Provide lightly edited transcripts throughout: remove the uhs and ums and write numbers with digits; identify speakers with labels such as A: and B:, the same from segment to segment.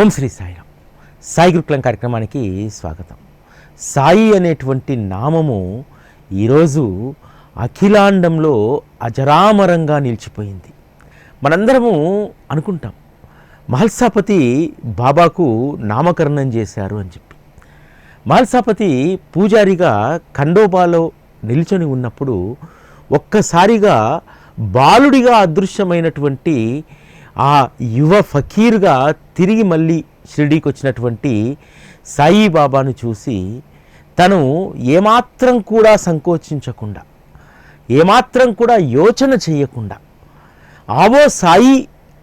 A: ఓం శ్రీ సాయిరామ్. సాయి గురుకులం కార్యక్రమానికి స్వాగతం. సాయి అనేటువంటి నామము ఈరోజు అఖిలాండంలో అజరామరంగా నిలిచిపోయింది. మనందరము అనుకుంటాం మహల్సాపతి బాబాకు నామకరణం చేశారు అని చెప్పి. మహల్సాపతి పూజారిగా ఖండోబాలో నిల్చొని ఉన్నప్పుడు ఒక్కసారిగా బాలుడిగా అదృశ్యమైనటువంటి ఆ యువ ఫకీర్గా తిరిగి మళ్ళీ షిరిడీకి వచ్చినటువంటి సాయిబాబాను చూసి తను ఏమాత్రం కూడా సంకోచించకుండా, ఏమాత్రం కూడా యోచన చేయకుండా ఆవో సాయి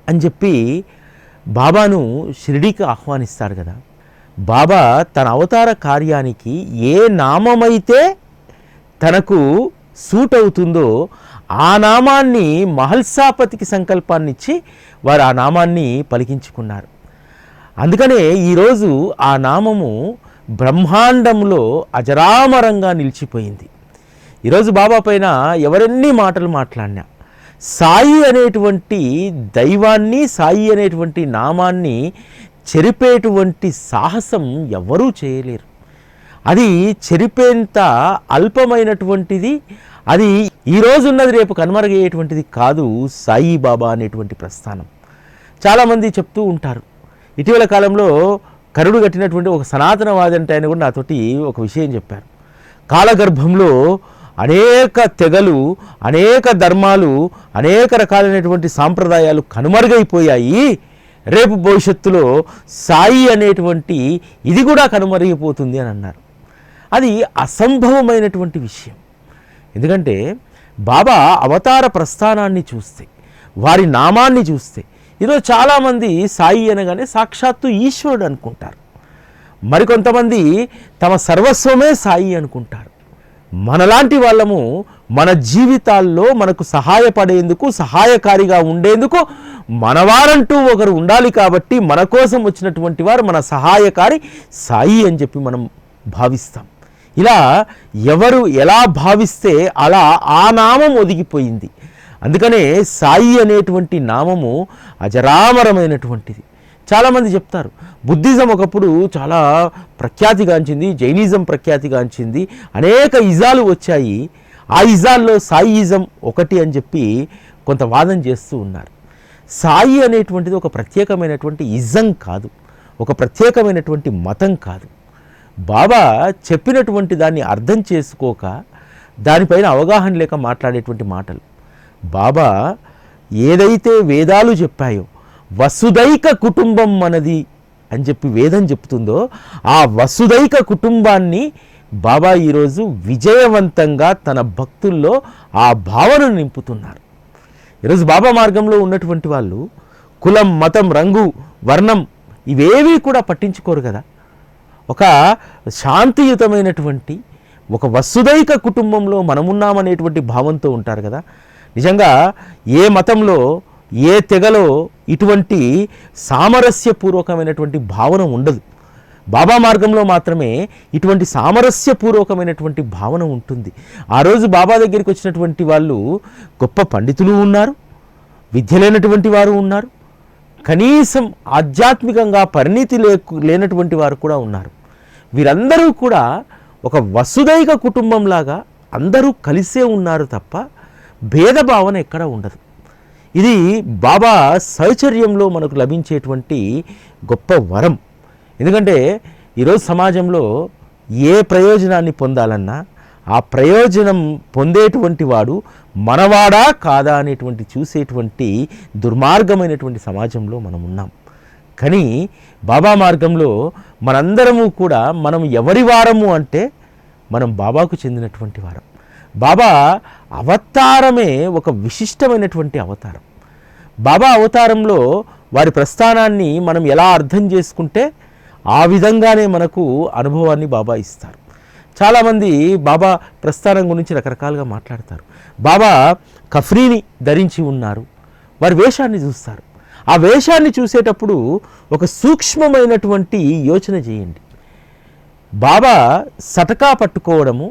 A: అని చెప్పి బాబాను షిరిడీకి ఆహ్వానిస్తారు కదా. బాబా తన అవతార కార్యానికి ఏ నామమైతే తనకు సూట్ అవుతుందో ఆ నామాన్ని మహల్సాపతికి సంకల్పాన్ని ఇచ్చి వారు ఆ నామాన్ని పలికించుకున్నారు. అందుకనే ఈరోజు ఆ నామము బ్రహ్మాండంలో అజరామరంగా నిలిచిపోయింది. ఈరోజు బాబా పైన ఎవరెన్ని మాటలు మాట్లాడినా సాయి అనేటువంటి దైవాన్ని, సాయి అనేటువంటి నామాన్ని చెరిపేటువంటి సాహసం ఎవరూ చేయలేరు. అది చెరిపేంత అల్పమైనటువంటిది, అది ఈరోజు ఉన్నది రేపు కనుమరుగయ్యేటువంటిది కాదు సాయిబాబా అనేటువంటి ప్రస్థానం. చాలామంది చెప్తూ ఉంటారు. ఇటీవల కాలంలో కరుడు కట్టినటువంటి ఒక సనాతనవాది అంటే ఆయన కూడా నాతోటి ఒక విషయం చెప్పారు. కాలగర్భంలో అనేక తెగలు, అనేక ధర్మాలు, అనేక రకాలైనటువంటి సాంప్రదాయాలు కనుమరుగైపోయాయి. రేపు భవిష్యత్తులో సాయి అనేటువంటి ఇది కూడా కనుమరుగైపోతుంది అని అన్నారు. అది అసంభవమైనటువంటి విషయం. ఎందుకంటే బాబా అవతార ప్రస్థానాన్ని చూస్తే, వారి నామాన్ని చూస్తే ఈరోజు చాలామంది సాయి అనగానే సాక్షాత్తు ఈశ్వరుడు అనుకుంటారు. మరికొంతమంది తమ సర్వస్వమే సాయి అనుకుంటారు. మనలాంటి వాళ్ళము మన జీవితాల్లో మనకు సహాయపడేందుకు, సహాయకారిగా ఉండేందుకు మనవారంటూ ఒకరు ఉండాలి. కాబట్టి మన కోసం వచ్చినటువంటి వారు మన సహాయకారి సాయి అని చెప్పి మనం భావిస్తాం. ఇలా ఎవరు ఎలా భావిస్తే అలా ఆ నామం ఒదిగిపోయింది. అందుకనే సాయి అనేటువంటి నామము అజరామరమైనటువంటిది. చాలామంది చెప్తారు బుద్ధిజం ఒకప్పుడు చాలా ప్రఖ్యాతిగాంచింది, జైనిజం ప్రఖ్యాతిగాంచింది, అనేక ఇజాలు వచ్చాయి. ఆ ఇజాల్లో సాయియిజం ఒకటి అని చెప్పి కొంత వాదన చేస్తూ ఉన్నారు. సాయి అనేటువంటిది ఒక ప్రత్యేకమైనటువంటి ఇజం కాదు, ఒక ప్రత్యేకమైనటువంటి మతం కాదు. బాబా చెప్పినటువంటి దాన్ని అర్థం చేసుకోక, దానిపైన అవగాహన లేక మాట్లాడేటువంటి మాటలు. బాబా ఏదైతే వేదాలు చెప్పాయో వసుదైక కుటుంబం మనది అని చెప్పి వేదం చెప్తుందో ఆ వసుదైక కుటుంబాన్ని బాబా ఈరోజు విజయవంతంగా తన భక్తుల్లో ఆ భావనను నింపుతున్నారు. ఈరోజు బాబా మార్గంలో ఉన్నటువంటి వాళ్ళు కులం, మతం, రంగు, వర్ణం ఇవేవీ కూడా పట్టించుకోరు కదా. ఒక శాంతియుతమైనటువంటి ఒక వసుదైక కుటుంబంలో మనమున్నామనేటువంటి భావంతో ఉంటారు కదా. నిజంగా ఏ మతంలో, ఏ తెగలో ఇటువంటి సామరస్యపూర్వకమైనటువంటి భావన ఉండదు. బాబా మార్గంలో మాత్రమే ఇటువంటి సామరస్యపూర్వకమైనటువంటి భావన ఉంటుంది. ఆ రోజు బాబా దగ్గరికి వచ్చినటువంటి వాళ్ళు గొప్ప పండితులు ఉన్నారు, విద్య లేనటువంటి వారు ఉన్నారు, కనీసం ఆధ్యాత్మికంగా పరిణితి లేనటువంటి వారు కూడా ఉన్నారు. వీరందరూ కూడా ఒక వసుదైక కుటుంబంలాగా అందరూ కలిసే ఉన్నారు తప్ప భేదభావన ఎక్కడ ఉండదు. ఇది బాబా సౌచర్యంలో మనకు లభించేటువంటి గొప్ప వరం. ఎందుకంటే ఈరోజు సమాజంలో ఏ ప్రయోజనాన్ని పొందాలన్నా ఆ ప్రయోజనం పొందేటువంటి వాడు మనవాడా కాదా అనేటువంటి చూసేటువంటి దుర్మార్గమైనటువంటి సమాజంలో మనం ఉన్నాం. కానీ బాబా మార్గంలో మనందరము కూడా మనం ఎవరి వారము అంటే మనం బాబాకు చెందినటువంటి వారం. బాబా అవతారమే ఒక విశిష్టమైనటువంటి అవతారం. బాబా అవతారంలో వారి ప్రస్థానాన్ని మనం ఎలా అర్థం చేసుకుంటే ఆ విధంగానే మనకు అనుభవాన్ని బాబా ఇస్తారు. చాలామంది బాబా ప్రస్థానం గురించి రకరకాలుగా మాట్లాడతారు. బాబా కఫ్రీని ధరించి ఉన్నారు, వారి వేషాన్ని చూస్తారు. ఆ వేషాన్ని చూసేటప్పుడు ఒక సూక్ష్మమైనటువంటి యోచన చేయండి. బాబా సటకా పట్టుకోవడము,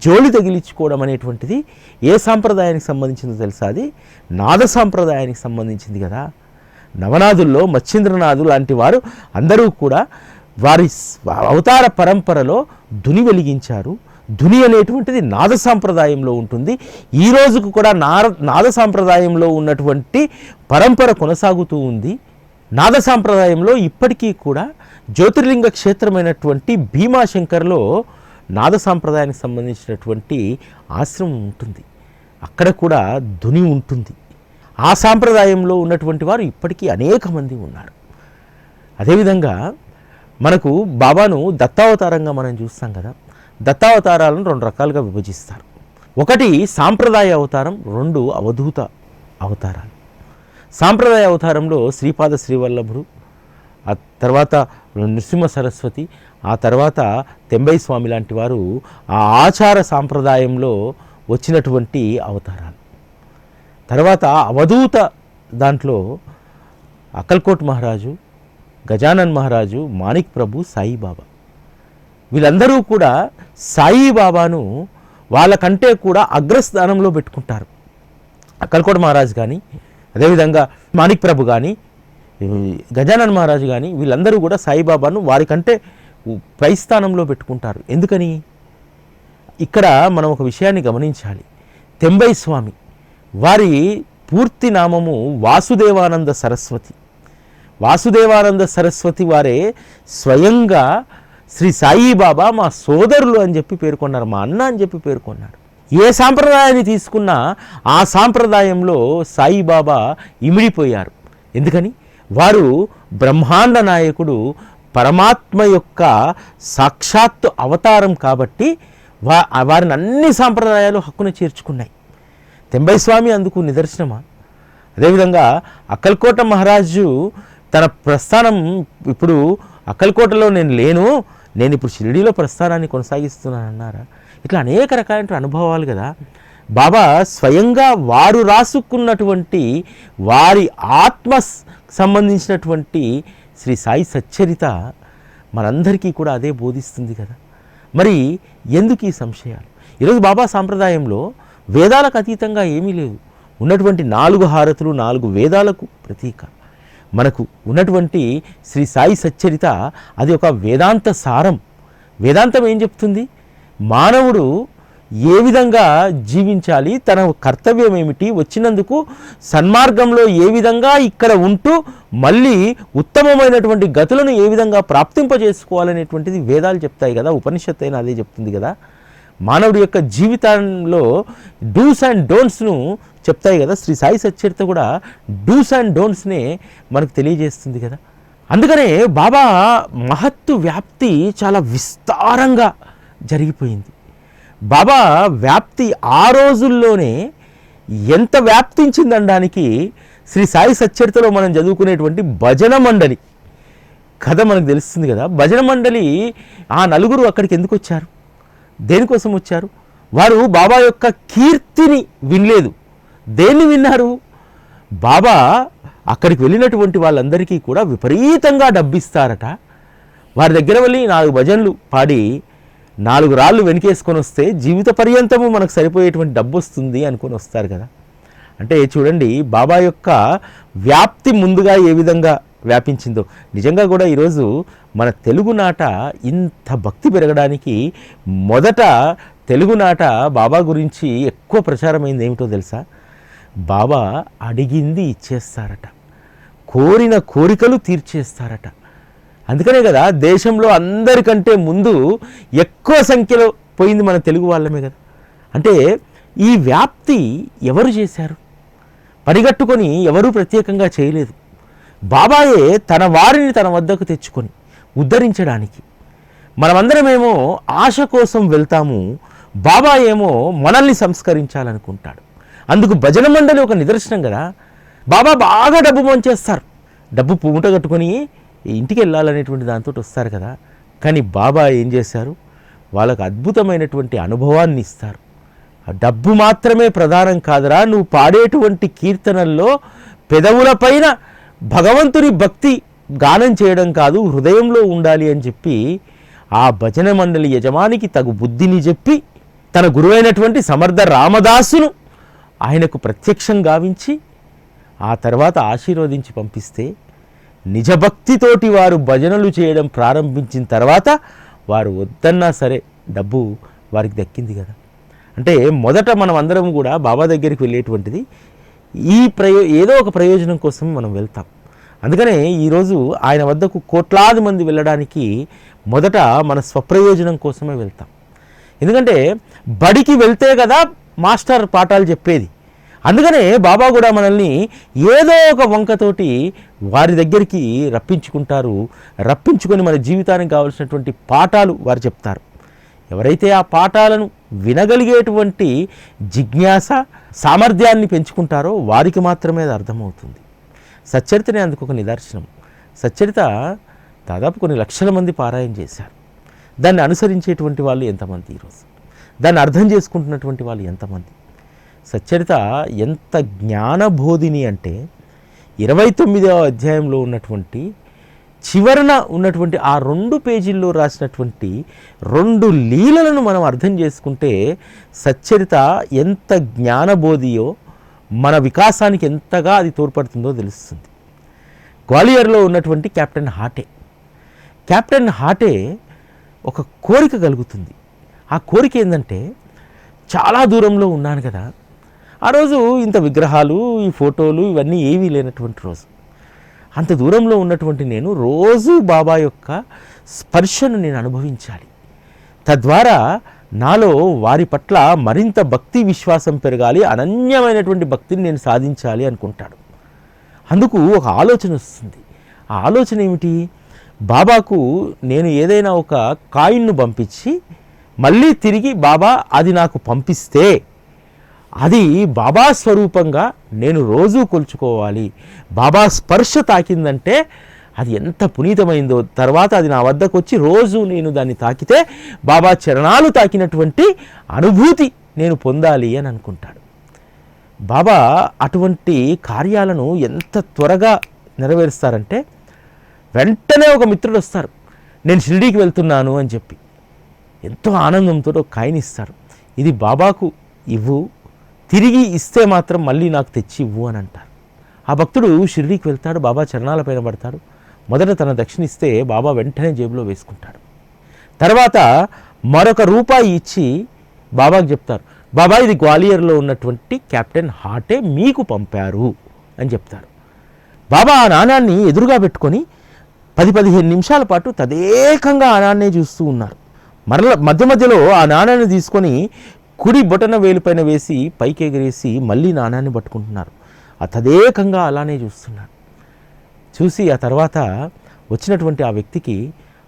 A: జోలి తగిలించుకోవడం అనేటువంటిది ఏ సాంప్రదాయానికి సంబంధించిందో తెలుసా? అది నాద సాంప్రదాయానికి సంబంధించింది కదా. నవనాథుల్లో మచ్చింద్రనాథు లాంటి వారు అందరూ కూడా వారి అవతార పరంపరలో ధుని వెలిగించారు. ధుని అనేటువంటిది నాద సాంప్రదాయంలో ఉంటుంది. ఈ రోజుకు కూడా నాద సాంప్రదాయంలో ఉన్నటువంటి పరంపర కొనసాగుతూ ఉంది. నాద సాంప్రదాయంలో ఇప్పటికీ కూడా జ్యోతిర్లింగ క్షేత్రమైనటువంటి భీమాశంకర్లో నాద సాంప్రదాయానికి సంబంధించినటువంటి ఆశ్రమం ఉంటుంది. అక్కడ కూడా ధుని ఉంటుంది. ఆ సాంప్రదాయంలో ఉన్నటువంటి వారు ఇప్పటికీ అనేక మంది ఉన్నారు. అదేవిధంగా మనకు బాబాను దత్తావతారంగా మనం చూస్తాం కదా. దత్తావతారాలను 2 రకాలుగా విభజిస్తారు. ఒకటి సాంప్రదాయ అవతారం, 2 అవధూత అవతారాలు. సాంప్రదాయ అవతారంలో శ్రీపాద శ్రీవల్లభుడు, ఆ తర్వాత నృసింహ సరస్వతి, ఆ తర్వాత తెంబై స్వామి లాంటి వారు ఆ ఆచార సాంప్రదాయంలో వచ్చినటువంటి అవతారాలు. తర్వాత అవధూత దాంట్లో అక్కల్కోట్ మహారాజు, గజానన్ మహారాజు, మాణిక్ ప్రభు, సాయిబాబా, వీళ్ళందరూ కూడా సాయిబాబాను వాళ్ళకంటే కూడా అగ్రస్థానంలో పెట్టుకుంటారు. అక్కల్కోట్ మహారాజు కానీ, అదేవిధంగా మాణిక్ ప్రభు కానీ, గజానన్ మహారాజు కానీ, వీళ్ళందరూ కూడా సాయిబాబాను వారికంటే పై స్థానంలో పెట్టుకుంటారు. ఎందుకని? ఇక్కడ మనం ఒక విషయాన్ని గమనించాలి. తెంబై స్వామి వారి పూర్తి నామము వాసుదేవానంద సరస్వతి. వాసుదేవానంద సరస్వతి వారే స్వయంగా శ్రీ సాయిబాబా మా సోదరులు అని చెప్పి పేర్కొన్నారు, మా అన్న అని చెప్పి పేర్కొన్నారు. ఏ సాంప్రదాయాన్ని తీసుకున్నా ఆ సాంప్రదాయంలో సాయిబాబా ఇమిడిపోయారు. ఎందుకని? వారు బ్రహ్మాండ నాయకుడు, పరమాత్మ యొక్క సాక్షాత్తు అవతారం కాబట్టి వారిని అన్ని సాంప్రదాయాలు హక్కున చేర్చుకున్నాయి. తెంబై స్వామి అందుకు నిదర్శనమా? అదేవిధంగా అక్కల్కోట మహారాజు తన ప్రస్థానం, ఇప్పుడు అక్కల్కోటలో నేను లేను, నేను ఇప్పుడు షిరిడీలో ప్రస్థానాన్ని కొనసాగిస్తున్నాను అన్నారా? ఇట్లా అనేక రకాలైన అనుభవాలు కదా. బాబా స్వయంగా వారు రాసుకున్నటువంటి వారి ఆత్మ సంబంధించినటువంటి శ్రీ సాయి సచ్చరిత మనందరికీ కూడా అదే బోధిస్తుంది కదా. మరి ఎందుకు ఈ సంశయాలు? ఈరోజు బాబా సాంప్రదాయంలో వేదాలకు అతీతంగా ఏమీ లేదు. ఉన్నటువంటి 4 హారతులు 4 వేదాలకు ప్రతీక. మనకు ఉన్నటువంటి శ్రీ సాయి సచ్చరిత అది ఒక వేదాంత సారం. వేదాంతం ఏం చెప్తుంది? మానవుడు ఏ విధంగా జీవించాలి, తన కర్తవ్యం ఏమిటి, వచ్చినందుకు సన్మార్గంలో ఏ విధంగా ఇక్కడ ఉంటూ మళ్ళీ ఉత్తమమైనటువంటి గతులను ఏ విధంగా ప్రాప్తింపజేసుకోవాలనేటువంటిది వేదాలు చెప్తాయి కదా. ఉపనిషత్తు అయినా అదే చెప్తుంది కదా. మానవుడి యొక్క జీవితంలో డూస్ అండ్ డోంట్స్ను చెప్తాయి కదా. శ్రీ సాయి సచ్చరిత కూడా డూస్ అండ్ డోంట్స్నే మనకు తెలియజేస్తుంది కదా. అందుకనే బాబా మహత్తు వ్యాప్తి చాలా విస్తారంగా జరిగిపోయింది. బాబా వ్యాప్తి ఆ రోజుల్లోనే ఎంత వ్యాప్తించిందనడానికి శ్రీ సాయి సచ్చరితలో మనం చదువుకునేటువంటి భజన మండలి కథ మనకు తెలుస్తుంది కదా. భజన మండలి ఆ 4 అక్కడికి ఎందుకు వచ్చారు? దేనికోసం వచ్చారు? వారు బాబా యొక్క కీర్తిని వినలేదు. దేన్ని విన్నారు? బాబా అక్కడికి వెళ్ళినటువంటి వాళ్ళందరికీ కూడా విపరీతంగా డబ్బిస్తారట. వారి దగ్గర వెళ్ళి 4 భజనలు పాడి 4 రాళ్ళు వెనకేసుకొని వస్తే జీవిత పర్యంతము మనకు సరిపోయేటువంటి డబ్బు వస్తుంది అనుకొని వస్తారు కదా. అంటే చూడండి బాబా యొక్క వ్యాప్తి ముందుగా ఏ విధంగా వ్యాపించిందో. నిజంగా కూడా ఈరోజు మన తెలుగునాట ఇంత భక్తి పెరగడానికి మొదట తెలుగునాట బాబా గురించి ఎక్కువ ప్రచారమైంది ఏమిటో తెలుసా? బాబా అడిగింది ఇచ్చేస్తారట, కోరిన కోరికలు తీర్చేస్తారట. అందుకనే కదా దేశంలో అందరికంటే ముందు ఎక్కువ సంఖ్యలో పోయింది మన తెలుగు వాళ్ళమే కదా. అంటే ఈ వ్యాప్తి ఎవరు చేశారు? పరిగట్టుకొని ఎవరూ ప్రత్యేకంగా చేయలేదు. బాబాయే తన వారిని తన వద్దకు తెచ్చుకొని ఉద్ధరించడానికి. మనమందరమేమో ఆశ కోసం వెళ్తాము, బాబా ఏమో మనల్ని సంస్కరించాలనుకుంటాడు. అందుకు భజన మండలి ఒక నిదర్శనం కదా. బాబా బాగా డబ్బు మంచేస్తారు, డబ్బు పూట కట్టుకొని ఇంటికి వెళ్ళాలనేటువంటి దాంతో వస్తారు కదా. కానీ బాబా ఏం చేశారు? వాళ్ళకు అద్భుతమైనటువంటి అనుభవాన్ని ఇస్తారు. డబ్బు మాత్రమే ప్రధానం కాదురా, నువ్వు పాడేటువంటి కీర్తనల్లో పెదవుల పైన భగవంతుని భక్తి గానం చేయడం కాదు, హృదయంలో ఉండాలి అని చెప్పి ఆ భజన మండలి యజమానికి తగు బుద్ధిని చెప్పి తన గురువైనటువంటి సమర్థ రామదాసును ఆయనకు ప్రత్యక్షం గావించి ఆ తర్వాత ఆశీర్వదించి పంపిస్తే నిజభక్తితోటి వారు భజనలు చేయడం ప్రారంభించిన తర్వాత వారు వద్దన్నా సరే డబ్బు వారికి దక్కింది కదా. అంటే మొదట మనం అందరం కూడా బాబా దగ్గరికి వెళ్ళేటువంటిది ఏదో ఒక ప్రయోజనం కోసమే మనం వెళ్తాం. అందుకనే ఈరోజు ఆయన వద్దకు కోట్లాది మంది వెళ్ళడానికి మొదట మన స్వప్రయోజనం కోసమే వెళ్తాం. ఎందుకంటే బడికి వెళ్తే కదా మాస్టర్ పాఠాలు చెప్పేది. అందుకనే బాబా కూడా మనల్ని ఏదో ఒక వంకతోటి వారి దగ్గరికి రప్పించుకుంటారు. రప్పించుకొని మన జీవితానికి కావాల్సినటువంటి పాఠాలు వారు చెప్తారు. ఎవరైతే ఆ పాఠాలను వినగలిగేటువంటి జిజ్ఞాస సామర్థ్యాన్ని పెంచుకుంటారో వారికి మాత్రమే అది అర్థమవుతుంది. సచ్చరితనే అందుకు ఒక నిదర్శనం. సచ్చరిత దాదాపు కొన్ని లక్షల మంది పారాయణ చేశారు. దాన్ని అనుసరించేటువంటి వాళ్ళు ఎంతమంది, ఈరోజు దాన్ని అర్థం చేసుకుంటున్నటువంటి వాళ్ళు ఎంతమంది? సచ్చరిత ఎంత జ్ఞానబోధిని అంటే 29వ అధ్యాయంలో ఉన్నటువంటి చివరన ఉన్నటువంటి ఆ 2 పేజీల్లో రాసినటువంటి 2 లీలలను మనం అర్థం చేసుకుంటే సచ్చరిత ఎంత జ్ఞానబోధియో మన వికాసానికి ఎంతగా అది తోడ్పడుతుందో తెలుస్తుంది. గ్వాలియర్లో ఉన్నటువంటి కెప్టెన్ హాటే ఒక కోరిక కలుగుతుంది. ఆ కోరిక ఏంటంటే, చాలా దూరంలో ఉన్నాను కదా, ఆ రోజు ఇంత విగ్రహాలు, ఈ ఫోటోలు ఇవన్నీ ఏవీ లేనటువంటి రోజు. అంత దూరంలో ఉన్నటువంటి నేను రోజు బాబా యొక్క స్పర్శను నేను అనుభవించాలి. తద్వారా నాలో వారి పట్ల మరింత భక్తి విశ్వాసం పెరగాలి, అనన్యమైనటువంటి భక్తిని నేను సాధించాలి అనుకుంటాడు. అందుకు ఒక ఆలోచన వస్తుంది. ఆ ఆలోచన ఏమిటి? బాబాకు నేను ఏదైనా ఒక కాయిన్ను పంపించి మళ్ళీ తిరిగి బాబా అది నాకు పంపిస్తే అది బాబా స్వరూపంగా నేను రోజూ కొలుచుకోవాలి. బాబా స్పర్శ తాకిందంటే అది ఎంత పునీతమైందో, తర్వాత అది నా వద్దకు వచ్చి రోజు నేను దాన్ని తాకితే బాబా చరణాలు తాకినటువంటి అనుభూతి నేను పొందాలి అని అనుకుంటాడు. బాబా అటువంటి కార్యాలను ఎంత త్వరగా నెరవేరుస్తారంటే, వెంటనే ఒక మిత్రుడు వస్తారు, నేను షిరిడీకి వెళ్తున్నాను అని చెప్పి ఎంతో ఆనందంతో ఒక కాయిన్ ఇస్తారు. ఇది బాబాకు ఇవ్వు, తిరిగి ఇస్తే మాత్రం మళ్ళీ నాకు తెచ్చి ఇవ్వు అని అంటారు. ఆ భక్తుడు షిరిడీకి వెళ్తాడు, బాబా చరణాలపైన పడతాడు. మొదట తన దక్షిణ ఇస్తే బాబా వెంటనే జేబులో వేసుకుంటాడు. తర్వాత మరొక రూపాయి ఇచ్చి బాబాకు చెప్తారు, బాబా ఇది గ్వాలియర్లో ఉన్నటువంటి కెప్టెన్ హాటే మీకు పంపారు అని చెప్తారు. బాబా ఆ నాణాన్ని ఎదురుగా పెట్టుకొని 10-15 నిమిషాల పాటు తదేకంగా ఆ నాన్నే చూస్తూ ఉన్నారు. మధ్య మధ్యలో ఆ నాణాన్ని తీసుకొని కుడి బొటన వేలుపైన వేసి పైకి ఎగిరేసి మళ్ళీ నాణాన్ని పట్టుకుంటున్నారు. ఆ తదేకంగా అలానే చూస్తున్నారు. చూసి ఆ తర్వాత వచ్చినటువంటి ఆ వ్యక్తికి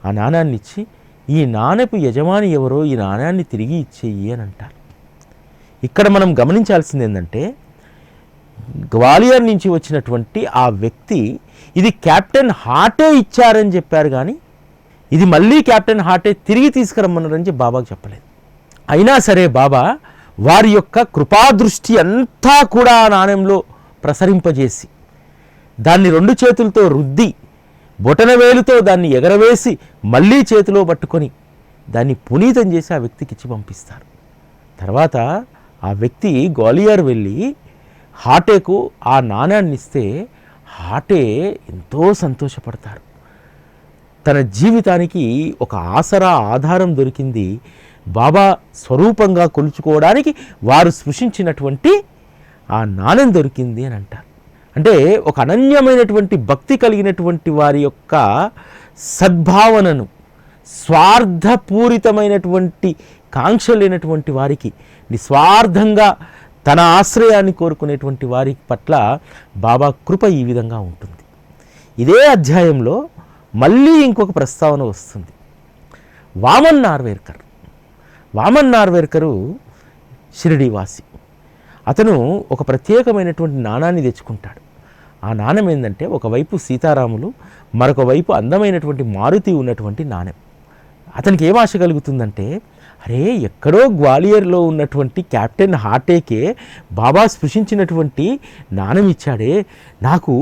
A: ఆ నాణాన్ని ఇచ్చి, ఈ నాణెపు యజమాని ఎవరో ఈ నాణాన్ని తిరిగి ఇచ్చేయి అని అంటారు. ఇక్కడ మనం గమనించాల్సింది ఏంటంటే, గ్వాలియర్ నుంచి వచ్చినటువంటి ఆ వ్యక్తి ఇది కెప్టెన్ హాటే ఇచ్చారని చెప్పారు, కానీ ఇది మళ్ళీ కెప్టెన్ హాటే తిరిగి తీసుకురమ్మన్నారని చెప్పి బాబాకు చెప్పలేదు. అయినా సరే బాబా వారి యొక్క కృపాదృష్టి అంతా కూడా ఆ నాణ్యంలో ప్రసరింపజేసి దాన్ని 2 చేతులతో రుద్ది బొటనవేలుతో దాన్ని ఎగరవేసి మళ్ళీ చేతిలో పట్టుకొని దాన్ని పునీతం చేసి ఆ వ్యక్తికి ఇచ్చి పంపిస్తారు. తర్వాత ఆ వ్యక్తి గ్వాలియర్ వెళ్ళి హాటేకు ఆ నాణ్యాన్ని ఇస్తే హాటే ఎంతో సంతోషపడతారు. తన జీవితానికి ఒక ఆసరా ఆధారం దొరికింది, బాబా స్వరూపంగా కొలుచుకోవడానికి వారు సృష్టించినటువంటి ఆ నాణ్యం దొరికింది అని అంటారు. అంటే ఒక అనన్యమైనటువంటి భక్తి కలిగినటువంటి వారి యొక్క సద్భావనను, స్వార్థపూరితమైనటువంటి కాంక్ష లేనటువంటి వారికి, నిస్వార్థంగా తన ఆశ్రయాన్ని కోరుకునేటువంటి వారి పట్ల బాబా కృప ఈ విధంగా ఉంటుంది. ఇదే అధ్యాయంలో మళ్ళీ ఇంకొక ప్రస్తావన వస్తుంది. వామన్ నార్వేర్కరు షిరిడీవాసి. అతను ఒక ప్రత్యేకమైనటువంటి నాణాన్ని తెచ్చుకుంటాడు. ఆ నాణ్యం ఏంటంటే, ఒకవైపు సీతారాములు, మరొక వైపు అందమైనటువంటి మారుతి ఉన్నటువంటి నాణ్యం. అతనికి ఏం ఆశ కలుగుతుందంటే, అరే ఎక్కడో గ్వాలియర్లో ఉన్నటువంటి కెప్టెన్ హాటేకే బాబా స్పృశించినటువంటి నాణెం ఇచ్చాడే, నాకు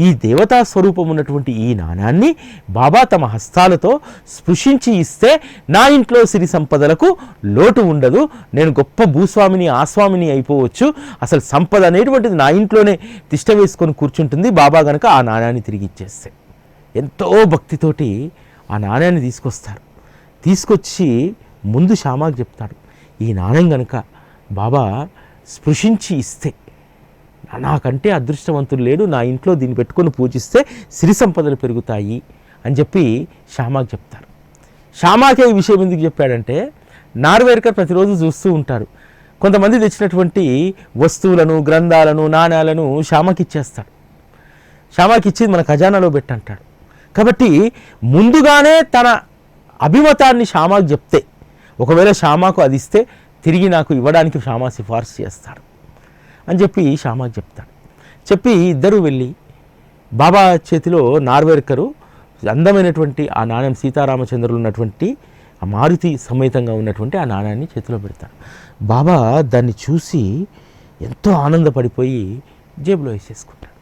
A: ఈ దేవతా స్వరూపం ఉన్నటువంటి ఈ నాణాన్ని బాబా తమ హస్తాలతో స్పృశించి ఇస్తే నా ఇంట్లో సిరి సంపదలకు లోటు ఉండదు, నేను గొప్ప భూస్వామిని ఆస్వామిని అయిపోవచ్చు, అసలు సంపద అనేటువంటిది నా ఇంట్లోనే తిష్ట వేసుకొని కూర్చుంటుంది బాబా గనక ఆ నాణ్యాన్ని తిరిగి ఇచ్చేస్తే. ఎంతో భక్తితోటి ఆ నాణ్యాన్ని తీసుకొస్తారు. తీసుకొచ్చి ముందు శ్యామాకి చెప్తాడు, ఈ నాణ్యం కనుక బాబా స్పృశించి ఇస్తే నాకంటే అదృష్టవంతులు లేడు, నా ఇంట్లో దీన్ని పెట్టుకొని పూజిస్తే సిరి సంపదలు పెరుగుతాయి అని చెప్పి శ్యామాకి చెప్తారు. శ్యామాకే ఈ విషయం ఎందుకు చెప్పాడంటే, నార్వేకర్ ప్రతిరోజు చూస్తూ ఉంటారు, కొంతమంది తెచ్చినటువంటి వస్తువులను, గ్రంథాలను, నాణ్యాలను శ్యామాకి ఇచ్చేస్తాడు. శ్యామాకి ఇచ్చి మన ఖజానాలో పెట్టంటాడు. కాబట్టి ముందుగానే తన అభిమతాన్ని శ్యామాకు చెప్తే, ఒకవేళ శ్యామాకు అది ఇస్తే తిరిగి నాకు ఇవ్వడానికి శ్యామా సిఫార్సు చేస్తాడు అని చెప్పి శ్యామాకు చెప్తాడు. చెప్పి ఇద్దరూ వెళ్ళి బాబా చేతిలో నార్వేకరు అందమైనటువంటి ఆ నాణ్యం, సీతారామచంద్రులు ఉన్నటువంటి ఆ మారుతి సమేతంగా ఉన్నటువంటి ఆ నాణ్యాన్ని చేతిలో పెడతాడు. బాబా దాన్ని చూసి ఎంతో ఆనందపడిపోయి జేబులో వేసేసుకుంటాడు.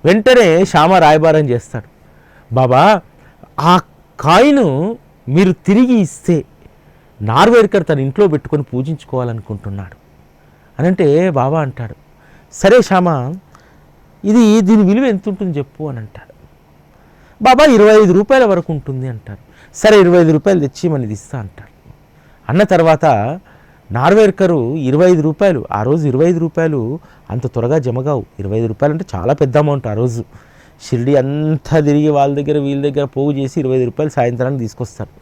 A: వెంటనే శ్యామ రాయబారం చేస్తాడు, బాబా ఆ కాయిను మీరు తిరిగి ఇస్తే నార్వేకర్ తన ఇంట్లో పెట్టుకొని పూజించుకోవాలనుకుంటున్నాడు అని అంటే, బాబా అంటాడు, సరే శ్యామ, దీని విలువ ఎంత ఉంటుంది చెప్పు అని అంటాడు. బాబా 25 రూపాయల వరకు ఉంటుంది అంటారు. సరే 25 రూపాయలు తెచ్చి మనది ఇస్తా అంటారు. అన్న తర్వాత నార్వేకరు 25 రూపాయలు, ఆ రోజు 25 రూపాయలు అంత త్వరగా జమగావు. 25 రూపాయలు అంటే చాలా పెద్ద అమౌంట్. ఆ రోజు షిరిడి అంతా తిరిగి వాళ్ళ దగ్గర వీళ్ళ దగ్గర పోగు చేసి 25 రూపాయలు సాయంత్రానికి తీసుకొస్తారు.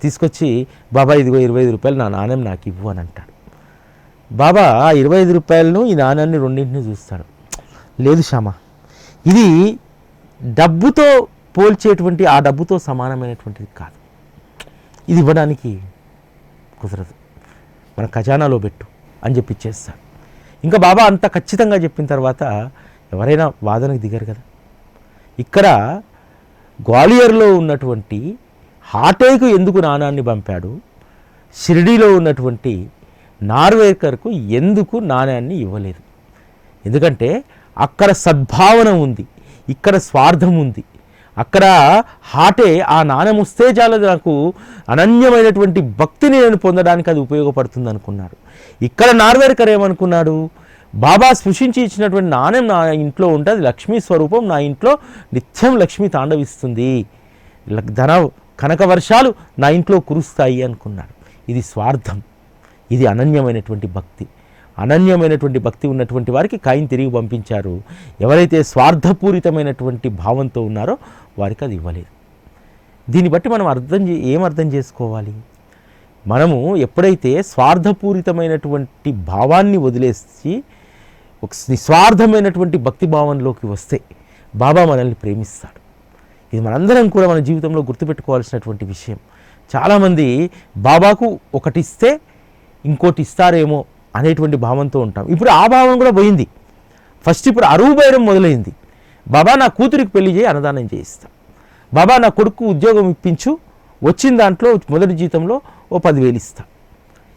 A: తీసుకొచ్చి, బాబా ఇదిగో 25 రూపాయలు నా నాణ్యం నాకు ఇవ్వు అని అంటాడు. బాబా ఆ 25 రూపాయలను ఈ నాణ్యాన్ని రెండింటిని చూస్తాడు. లేదు శ్యామ, ఇది డబ్బుతో పోల్చేటువంటి ఆ డబ్బుతో సమానమైనటువంటిది కాదు, ఇది ఇవ్వడానికి కుదరదు, మన ఖజానాలో పెట్టు అని చెప్పి ఇచ్చేస్తాడు. ఇంకా బాబా అంత ఖచ్చితంగా చెప్పిన తర్వాత ఎవరైనా వాదనకు దిగారు కదా. ఇక్కడ గ్వాలియర్లో ఉన్నటువంటి హాటేకు ఎందుకు నాణాన్ని పంపాడు, షిరిడీలో ఉన్నటువంటి నార్వేకర్కు ఎందుకు నాణ్యాన్ని ఇవ్వలేదు? ఎందుకంటే అక్కడ సద్భావన ఉంది, ఇక్కడ స్వార్థం ఉంది. అక్కడ హాటే ఆ నాణ్యం వస్తే చాలు, నాకు అనన్యమైనటువంటి భక్తిని నేను పొందడానికి అది ఉపయోగపడుతుంది అనుకున్నాడు. ఇక్కడ నార్వేకర్ ఏమనుకున్నాడు, బాబా స్పృశించి ఇచ్చినటువంటి నాణ్యం నా ఇంట్లో ఉంటే అది లక్ష్మీ స్వరూపం, నా ఇంట్లో నిత్యం లక్ష్మి తాండవిస్తుంది, ధన కనక వర్షాలు నా ఇంట్లో కురుస్తాయి అనుకున్నాడు. ఇది స్వార్థం, ఇది అనన్యమైనటువంటి భక్తి. అనన్యమైనటువంటి భక్తి ఉన్నటువంటి వారికి కాయిన్ తిరిగి పంపించారు. ఎవరైతే స్వార్థపూరితమైనటువంటి భావంతో ఉన్నారో వారికి అది ఇవ్వలేదు. దీన్ని బట్టి మనం ఏం అర్థం చేసుకోవాలి? మనము ఎప్పుడైతే స్వార్థపూరితమైనటువంటి భావాన్ని వదిలేసి ఒక నిస్వార్థమైనటువంటి భక్తి భావంలోకి వస్తే బాబా మనల్ని ప్రేమిస్తాడు. ఇది మనందరం కూడా మన జీవితంలో గుర్తుపెట్టుకోవాల్సినటువంటి విషయం. చాలామంది బాబాకు ఒకటి ఇస్తే ఇంకోటి ఇస్తారేమో అనేటువంటి భావంతో ఉంటాం. ఇప్పుడు ఆ భావం కూడా పోయింది. ఫస్ట్ ఇప్పుడు అరువు బేరం మొదలైంది. బాబా నా కూతురికి పెళ్లి చేయి, అన్నదానం చేయిస్తా, బాబా నా కొడుకు ఉద్యోగం ఇప్పించు, వచ్చిన దాంట్లో మొదటి జీతంలో ఓ 10,000 ఇస్తా.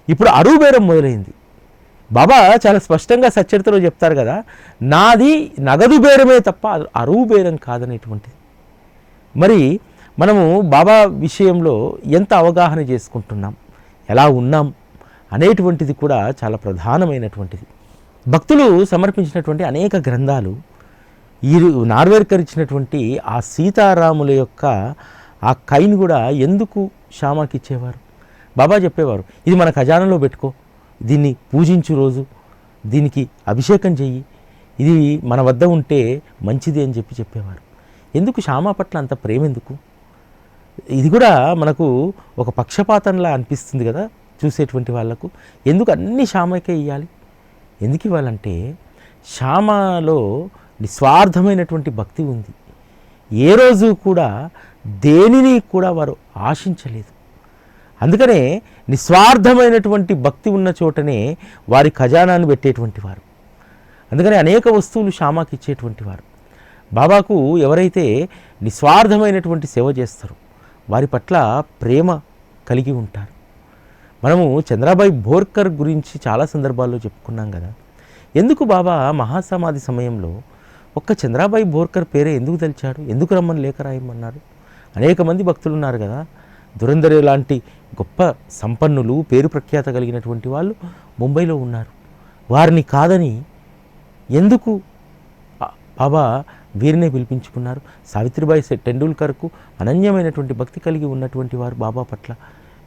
A: ఇప్పుడు అరువు బేరం మొదలైంది. బాబా చాలా స్పష్టంగా సచ్చరితలో చెప్తారు కదా, నాది నగదు బేరమే తప్ప అరువు బేరం కాదనేటువంటిది. మరి మనము బాబా విషయంలో ఎంత అవగాహన చేసుకుంటున్నాం, ఎలా ఉన్నాం అనేటువంటిది కూడా చాలా ప్రధానమైనటువంటిది. భక్తులు సమర్పించినటువంటి అనేక గ్రంథాలు, ఈ నార్వేకర్ ఇచ్చినటువంటి ఆ సీతారాముల యొక్క ఆ కైన్ కూడా ఎందుకు శ్యామాకి ఇచ్చేవారు? బాబా చెప్పేవారు, ఇది మన ఖజానాలో పెట్టుకో, దీన్ని పూజించు, రోజు దీనికి అభిషేకం చెయ్యి, ఇది మన వద్ద ఉంటే మంచిది అని చెప్పేవారు. ఎందుకు శ్యామా పట్ల అంత ప్రేమ ఎందుకు? ఇది కూడా మనకు ఒక పక్షపాతంలా అనిపిస్తుంది కదా చూసేటువంటి వాళ్లకు. ఎందుకు అన్ని శ్యామకే ఇవ్వాలి? ఎందుకు ఇవ్వాలంటే శ్యామలో నిస్వార్థమైనటువంటి భక్తి ఉంది. ఏ రోజు కూడా దేనిని కూడా వారు ఆశించలేదు. అందుకనే నిస్వార్థమైనటువంటి భక్తి ఉన్న చోటనే వారి ఖజానాన్ని పెట్టేటువంటి వారు. అందుకని అనేక వస్తువులు శ్యామాకి ఇచ్చేటువంటి వారు. బాబాకు ఎవరైతే నిస్వార్థమైనటువంటి సేవ చేస్తారో వారి పట్ల ప్రేమ కలిగి ఉంటారు. మనము చంద్రాబాయి భోర్కర్ గురించి చాలా సందర్భాల్లో చెప్పుకున్నాం కదా. ఎందుకు బాబా మహాసమాధి సమయంలో ఒక్క చంద్రాబాయి భోర్కర్ పేరే ఎందుకు తలిచాడు, ఎందుకు రమ్మని లేఖ రాయమన్నారు? అనేక మంది భక్తులు ఉన్నారు కదా, దురందరే లాంటి గొప్ప సంపన్నులు, పేరు ప్రఖ్యాత కలిగినటువంటి వాళ్ళు ముంబైలో ఉన్నారు. వారిని కాదని ఎందుకు బాబా వీరినే పిలిపించుకున్నారు? సావిత్రిబాయి టెండూల్కర్కు అనన్యమైనటువంటి భక్తి కలిగి ఉన్నటువంటి వారు బాబా పట్ల.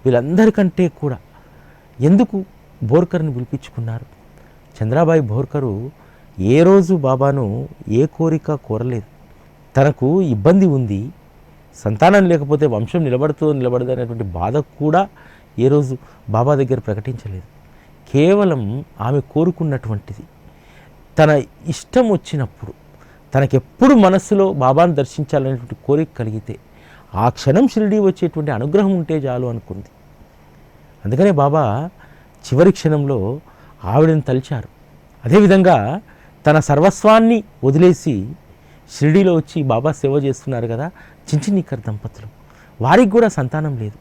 A: వీళ్ళందరికంటే కూడా ఎందుకు భోర్కర్ని పిలిపించుకున్నారు? చంద్రాబాయి భోర్కరు ఏ రోజు బాబాను ఏ కోరిక కోరలేదు. తనకు ఇబ్బంది ఉంది, సంతానం లేకపోతే వంశం నిలబడదు అనేటువంటి బాధ కూడా ఏ రోజు బాబా దగ్గర ప్రకటించలేదు. కేవలం ఆమె కోరుకున్నటువంటిది తన ఇష్టం వచ్చినప్పుడు, తనకెప్పుడు మనస్సులో బాబాను దర్శించాలనేటువంటి కోరిక కలిగితే ఆ క్షణం షిరిడీ వచ్చేటువంటి అనుగ్రహం ఉంటే చాలు అనుకుంది. అందుకనే బాబా చివరి క్షణంలో ఆవిడని తలిచారు. అదేవిధంగా తన సర్వస్వాన్ని వదిలేసి షిరిడీలో వచ్చి బాబా సేవ చేస్తున్నారు కదా చించినీకర్ దంపతులు. వారికి కూడా సంతానం లేదు.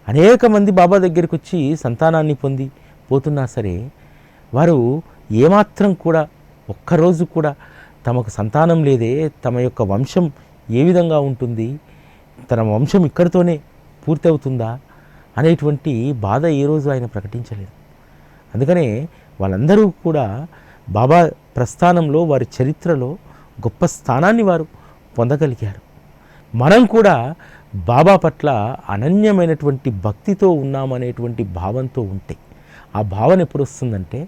A: అనేక మంది బాబా దగ్గరికి వచ్చి సంతానాన్ని పొంది పోతున్నా సరే వారు ఏమాత్రం కూడా ఒక్కరోజు కూడా తమకు సంతానం లేదే, తమ యొక్క వంశం ఏ విధంగా ఉంటుంది, తన వంశం ఇక్కడితోనే పూర్తి అవుతుందా అనేటువంటి బాధ ఏ రోజు ఆయన ప్రకటించలేదు. అందుకనే వాళ్ళందరూ కూడా బాబా ప్రస్థానంలో, వారి చరిత్రలో గొప్ప స్థానాన్ని వారు పొందగలిగారు. మనం కూడా బాబా పట్ల అనన్యమైనటువంటి భక్తితో ఉన్నామనేటువంటి భావంతో ఉంటే, ఆ భావన ఎప్పుడు వస్తుందంటే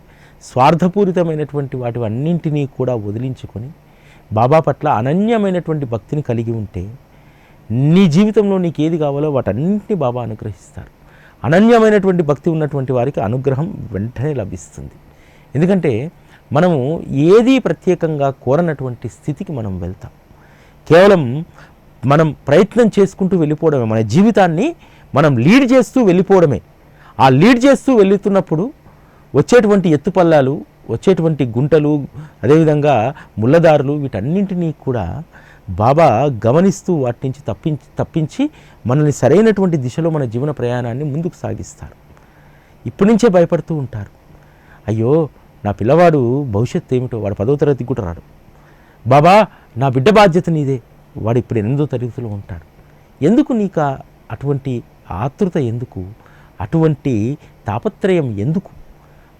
A: స్వార్థపూరితమైనటువంటి వాటి అన్నింటినీ కూడా వదిలించుకొని బాబా పట్ల అనన్యమైనటువంటి భక్తిని కలిగి ఉంటే నీ జీవితంలో నీకు ఏది కావాలో వాటన్నింటినీ బాబా అనుగ్రహిస్తారు. అనన్యమైనటువంటి భక్తి ఉన్నటువంటి వారికి అనుగ్రహం వెంటనే లభిస్తుంది. ఎందుకంటే మనము ఏదీ ప్రత్యేకంగా కోరనటువంటి స్థితికి మనం వెళ్తాం. కేవలం మనం ప్రయత్నం చేసుకుంటూ వెళ్ళిపోవడమే, మన జీవితాన్ని మనం లీడ్ చేస్తూ వెళ్ళిపోవడమే. ఆ లీడ్ చేస్తూ వెళుతున్నప్పుడు వచ్చేటువంటి ఎత్తుపల్లాలు, వచ్చేటువంటి గుంటలు, అదేవిధంగా ముళ్ళదారులు, వీటన్నింటినీ కూడా బాబా గమనిస్తూ వాటి నుంచి తప్పించి మనల్ని సరైనటువంటి దిశలో మన జీవన ప్రయాణాన్ని ముందుకు సాగిస్తారు. ఇప్పటి నుంచే భయపడుతూ ఉంటారు, అయ్యో నా పిల్లవాడు భవిష్యత్తు ఏమిటో, వాడు 10వ తరగతికి కూడా రాడు, బాబా నా బిడ్డ బాధ్యత నీదే, వాడు ఇప్పుడు 8వ తరగతిలో ఉంటాడు. ఎందుకు నీకు అటువంటి ఆతృత, ఎందుకు అటువంటి తాపత్రయం, ఎందుకు?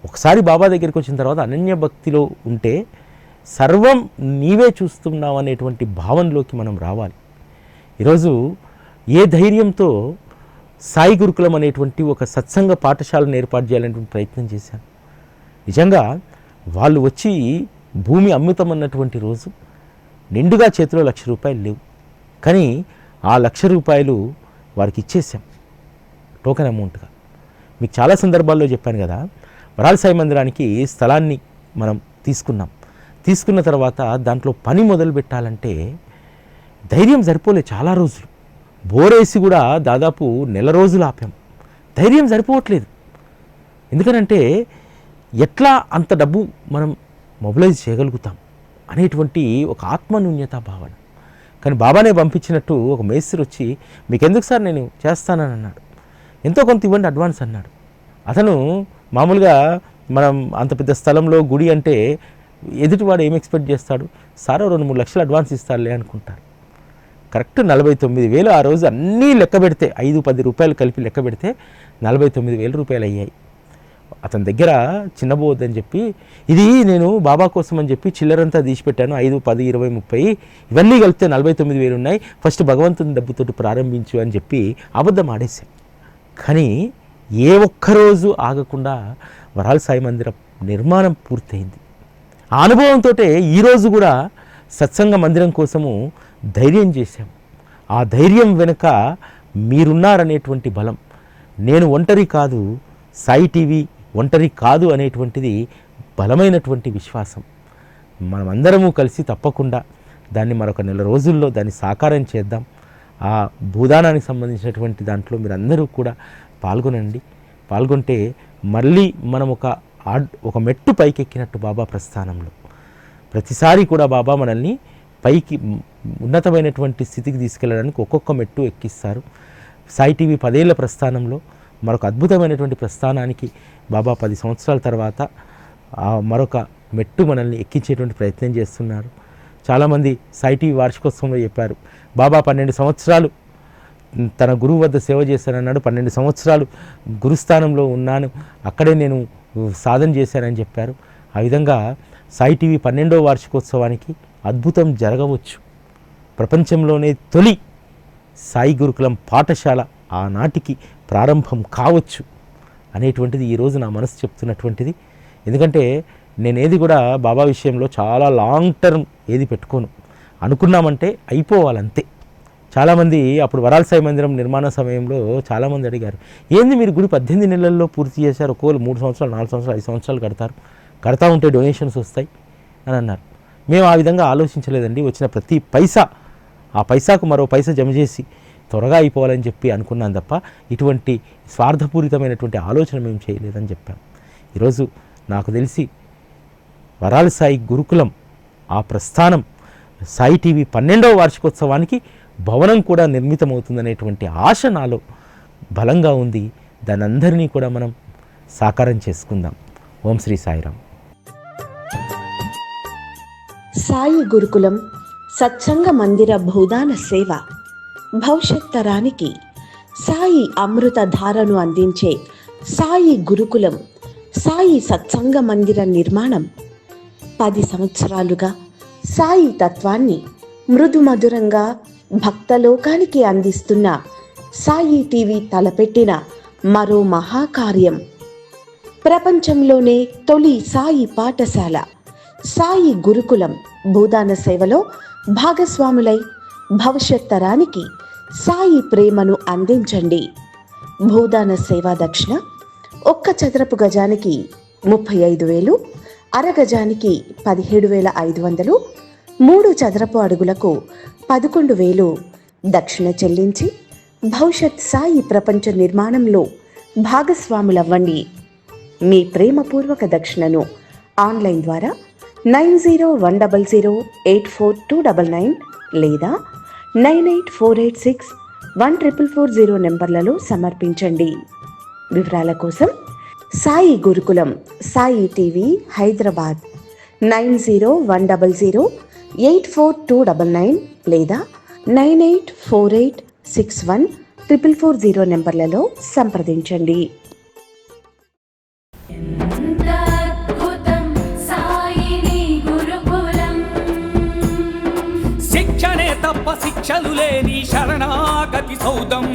A: ఒకసారి బాబా దగ్గరికి వచ్చిన తర్వాత అనన్య భక్తిలో ఉంటే సర్వం నీవే చూస్తున్నావు అనేటువంటి భావనలోకి మనం రావాలి. ఈరోజు ఏ ధైర్యంతో సాయి గురుకులం అనేటువంటి ఒక సత్సంగ పాఠశాలను ఏర్పాటు చేయాలనేటువంటి ప్రయత్నం చేశాను. నిజంగా వాళ్ళు వచ్చి భూమి అమ్ముతామన్నటువంటి రోజు నిండుగా చేతిలో ₹1,00,000 లేవు. కానీ ఆ ₹1,00,000 వారికి ఇచ్చేసాం టోకెన్ అమౌంట్గా. మీకు చాలా సందర్భాల్లో చెప్పాను కదా, వరాల సాయి మందిరానికి స్థలాన్ని మనం తీసుకున్న తర్వాత దాంట్లో పని మొదలు పెట్టాలంటే ధైర్యం సరిపోలే. చాలా రోజులు బోరేసి కూడా దాదాపు 1 నెల రోజులు ఆపాం. ధైర్యం సరిపోవట్లేదు. ఎందుకనంటే ఎట్లా అంత డబ్బు మనం మొబిలైజ్ చేయగలుగుతాం అనేటువంటి ఒక ఆత్మన్యూన్యత భావన. కానీ బాబానే పంపించినట్టు ఒక మేస్త్రి వచ్చి, మీకు ఎందుకు సార్, నేను చేస్తానని అన్నాడు. ఎంతో కొంత ఇవ్వండి అడ్వాన్స్ అన్నాడు. అతను మామూలుగా మనం అంత పెద్ద స్థలంలో గుడి అంటే ఎదుటివాడు ఏం ఎక్స్పెక్ట్ చేస్తాడు, సార్ 2-3 లక్షలు అడ్వాన్స్ ఇస్తారులే అనుకుంటారు. కరెక్ట్ 49,000 ఆ రోజు అన్నీ లెక్క పెడితే, 5-10 రూపాయలు కలిపి లెక్క పెడితే 49,000 రూపాయలు అయ్యాయి. అతని దగ్గర చిన్నబోద్దని చెప్పి, ఇది నేను బాబా కోసం అని చెప్పి చిల్లరంతా తీసిపెట్టాను, 5, 10, 20, 30 ఇవన్నీ కలిపితే 49,000 ఉన్నాయి, ఫస్ట్ భగవంతుని డబ్బుతోటి ప్రారంభించు అని చెప్పి అబద్ధం ఆడేశాం. కానీ ఏ ఒక్కరోజు ఆగకుండా వరాల సాయి మందిరం నిర్మాణం పూర్తయింది. ఆ అనుభవంతో ఈరోజు కూడా సత్సంగ మందిరం కోసము ధైర్యం చేశాం. ఆ ధైర్యం వెనుక మీరున్నారనేటువంటి బలం. నేను ఒంటరి కాదు, సాయి టీవీ ఒంటరి కాదు అనేటువంటిది బలమైనటువంటి విశ్వాసం. మనమందరము కలిసి తప్పకుండా దాన్ని మరొక 1 నెల రోజుల్లో దాన్ని సాకారం చేద్దాం. ఆ భూదానానికి సంబంధించినటువంటి దాంట్లో మీరందరూ కూడా పాల్గొంటే మళ్ళీ మనం ఒక మెట్టు పైకెక్కినట్టు బాబా ప్రస్థానంలో. ప్రతిసారి కూడా బాబా మనల్ని పైకి ఉన్నతమైనటువంటి స్థితికి తీసుకెళ్ళడానికి ఒక్కొక్క మెట్టు ఎక్కిస్తారు. సాయి టీవీ 10 ఏళ్ల ప్రస్థానంలో మరొక అద్భుతమైనటువంటి ప్రస్థానానికి బాబా 10 సంవత్సరాల తర్వాత మరొక మెట్టు మనల్ని ఎక్కించేటువంటి ప్రయత్నం చేస్తున్నారు. చాలామంది సాయి టీవీ వార్షికోత్సవంలో చెప్పారు, బాబా 12 సంవత్సరాలు తన గురువు వద్ద సేవ చేశానన్నాడు, 12 సంవత్సరాలు గురుస్థానంలో ఉన్నాను, అక్కడే నేను సాధన చేశానని చెప్పారు. ఆ విధంగా సాయి టీవీ 12వ వార్షికోత్సవానికి అద్భుతం జరగవచ్చు. ప్రపంచంలోనే తొలి సాయి గురుకులం పాఠశాల ఆనాటికి ప్రారంభం కావచ్చు అనేటువంటిది ఈరోజు నా మనసు చెప్తున్నటువంటిది. ఎందుకంటే నేనేది కూడా బాబా విషయంలో చాలా లాంగ్ టర్మ్ ఏది పెట్టుకోను. అనుకున్నామంటే అయిపోవాలంతే. చాలామంది అప్పుడు వరాల సాయి మందిరం నిర్మాణ సమయంలో చాలామంది అడిగారు, ఏంది మీరు గుడి 18 నెలల్లో పూర్తి చేశారు, ఒక్కోళ్ళు 3 సంవత్సరాలు 4 సంవత్సరాలు 5 సంవత్సరాలు కడతా ఉంటే డొనేషన్స్ వస్తాయి అని అన్నారు. మేము ఆ విధంగా ఆలోచించలేదండి. వచ్చిన ప్రతి పైసా, ఆ పైసాకు మరో పైసా జమ చేసి త్వరగా అయిపోవాలని చెప్పి అనుకున్నాను తప్ప ఇటువంటి స్వార్థపూరితమైనటువంటి ఆలోచన మేము చేయలేదని చెప్పాం. ఈరోజు నాకు తెలిసి వరాల సాయి గురుకులం ఆ ప్రస్థానం సాయి టీవీ 12వ వార్షికోత్సవానికి భవనం కూడా నిర్మితమవుతుందనేటువంటి ఆశ నాలో బలంగా ఉంది. దాని అందరినీ కూడా మనం సాకారం చేసుకుందాం. ఓం శ్రీ సాయిరామ్.
B: సాయి గురుకులం సత్సంగ మందిర భూదాన సేవ భవిష్యత్ తరానికి సాయి అమృత ధారను అందించే సాయి గురుకులం సాయి సత్సంగ మందిర నిర్మాణం 10 సంవత్సరాలుగా సాయి తత్వాన్ని మృదుమధురంగా భక్తలోకానికి అందిస్తున్న సాయి టీవీ తలపెట్టిన మరో మహాకార్యం. ప్రపంచంలోనే తొలి సాయి పాఠశాల సాయి గురుకులం భూదాన సేవలో భాగస్వాములై భవిష్యత్ తరానికి సాయి ప్రేమను అందించండి. భూదాన సేవా దక్షిణ 1 చదరపు గజానికి 35,000, అరగజానికి 17,500, 3 చదరపు అడుగులకు 11,000 దక్షిణ చెల్లించి భవిష్యత్ సాయి ప్రపంచ నిర్మాణంలో భాగస్వాములవ్వండి. మీ ప్రేమపూర్వక దక్షిణను ఆన్లైన్ ద్వారా 9010084299 లేదా 9848614440 నెంబర్లలో సమర్పించండి. వివరాల కోసం సాయి గురుకులం సాయి టీవీ హైదరాబాద్ 9010084299 లేదా 9848614440 నెంబర్లలో సంప్రదించండి.
C: శిక్షణే తప్ప శిక్షలు లేని శరణాగతి సౌదం.